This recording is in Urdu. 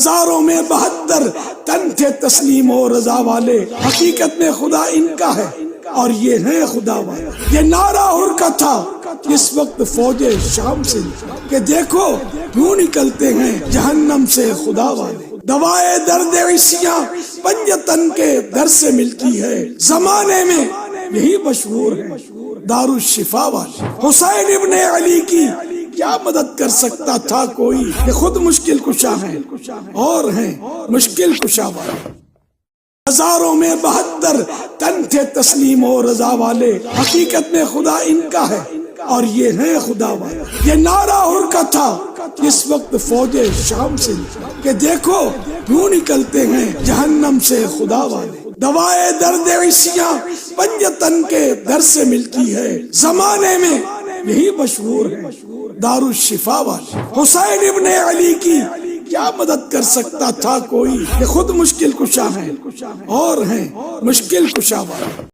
ہزاروں میں 72 تن تھے تسلیم و رضا والے، حقیقت میں خدا ان کا ہے اور یہ ہیں خدا والے۔ یہ نعرہ ہر کا تھا اس وقت فوج شام سے کہ دیکھو کیوں نکلتے ہیں جہنم سے خدا والے۔ دوائے درد عیسیاں پنجتن کے در سے ملتی ہے، زمانے میں یہی مشہور ہے دار الشفا والے۔ حسین ابن علی کی کیا مدد کر سکتا تھا کوئی، کہ خود مشکل کشا ہیں اور ہیں مشکل کشا والے۔ ہزاروں میں 72 تن تھے تسلیم و رضا والے، حقیقت میں خدا ان کا ہے اور یہ ہیں خدا والے۔ یہ نعرہ ہر کا تھا اس وقت فوج شام سے کہ دیکھو کیوں نکلتے ہیں جہنم سے خدا والے۔ دوائے درد عیسیاں پنجتن کے در سے ملتی ہے، زمانے میں یہی مشہور ہے دار الشفا والے۔ حسین ابن علی کی کیا مدد کر سکتا تھا کوئی، کہ خود مشکل کشا ہیں اور ہیں مشکل کشا والے۔